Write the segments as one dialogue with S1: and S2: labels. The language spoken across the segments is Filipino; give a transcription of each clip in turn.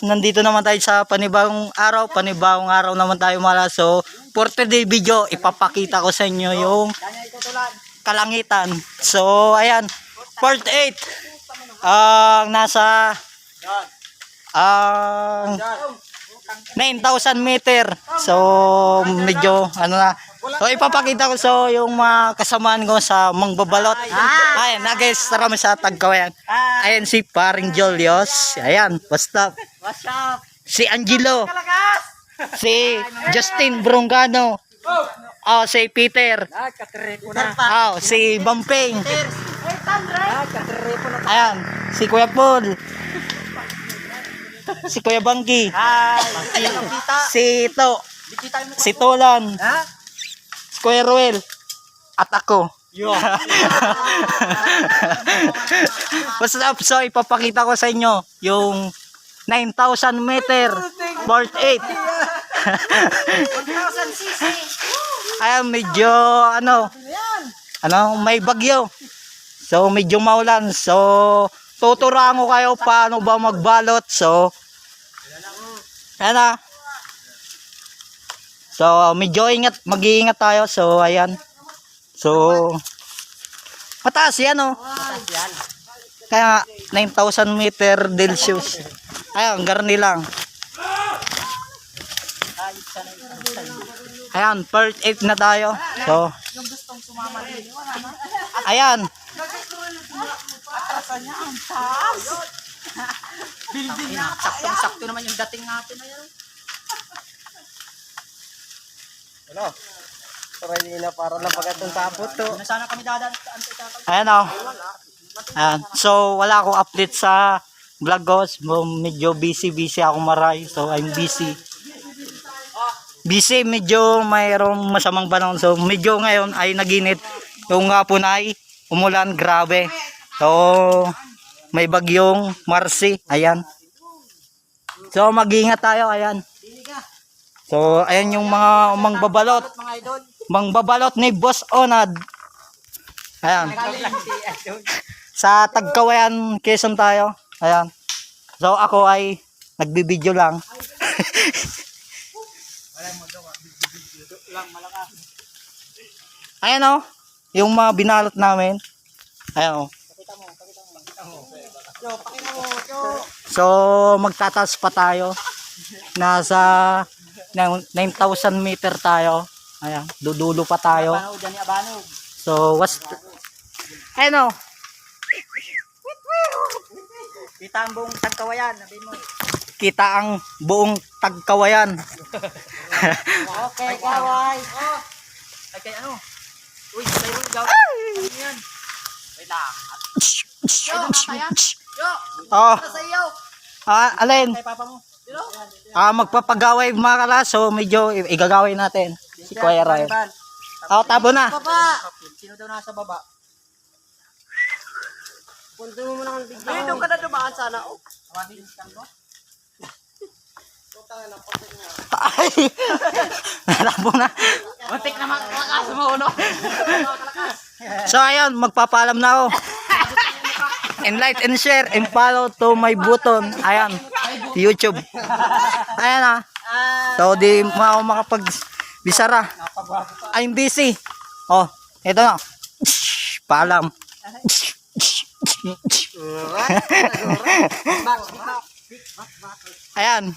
S1: Nandito naman tayo sa panibagong araw naman tayo mala. So for today video, ipapakita ko sa inyo yung kalangitan. So ayan, part 8 ang nasa 9,000 meter. So medyo ano na. So ipapakita ko so yung mga kasamaan ko sa mangbabalot. Ayan, guys, tara mo sa Tagkawayan. Ayan si Paring Julius. Ayan, basta. Si Angelo. Si Justin Brongano. Oh, si Peter. Oh, si Bamping. Ayan, si Kuya Paul. Si Kuya Banggi. Si Ito. Si Tolan. Si Kuya Ruel. At ako. What's up? So ipapakita ko sa inyo yung 9,000 meter part 8.
S2: 1,000cc.
S1: Ayan, medyo ano may bagyo. So medyo maulan. So tuturuan ko kayo paano ba magbalot. So ayan na. So medyo mag-iingat tayo. So ayan. So mataas yan, oh. Kaya 9,000 meter Celsius. Ayan, garni lang. Ayan, part 8 na tayo. So ayan.
S2: Saktong-sakto naman yung dating natin na yan.
S3: Ano? Sarili na para lang pagatong tapot to.
S2: Sana kami dadaan.
S1: Ayan, oh. Ayan. So wala akong update sa vlog ko. Medyo busy ako maray. So I'm busy. Medyo mayroong masamang panahon. So medyo ngayon ay naginit. Yung hapon ay umulan, grabe. So may bagyong Marcy. Ayan. So mag-iingat tayo. Ayan. So ayan yung mga mangbabalot. Mangbabalot ni Boss Onad. Ayan. Sa Tagkawayan, Quezon tayo. Ayan. So ako ay nagbibideo lang. Ayan, oh. Yung mga binalot namin. Ayan, oh. So magtataas pa tayo. Nasa 9,000 meter tayo. Ayan, dudulo pa tayo. So ayan, oh.
S2: Kita ang buong Tagkawayan. Sabihin mo.
S1: Kita ang buong Tagkawayan.
S2: Okay, kaway. Ay, kaya ano? Uy, tayo rin daw. Ano yan? Wait lang. Yo, mamaya. Yo,
S1: Oh,
S2: sa iyo.
S1: alin?
S2: Kay papa mo.
S1: Magpapagaway mga kalaso, medyo igagaway natin. Si Kuya Ray. Tabo na.
S2: Baba. Sino daw nasa baba? Punto mo muna kang bigyan. Ay, doon ka na dumaan sana. Oh.
S1: Ay! Tabo na.
S2: Muntik na makalakas mo, no?
S1: So ayun, magpapaalam na ako. And like and share and follow to my button. Ayan, YouTube. Ayan, ah. So di mo makapagbisara. I'm busy. Oh, ito na. Paalam. Ayan.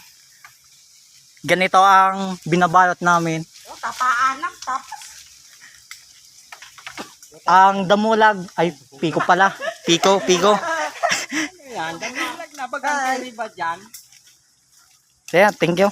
S1: Ganito ang binabalot namin.
S2: Tapaan lang, tapos.
S1: Ang damulag ay piko pala. Piko.
S2: Yan, damulag na. Bagang ba dyan?
S1: Ayan, thank you.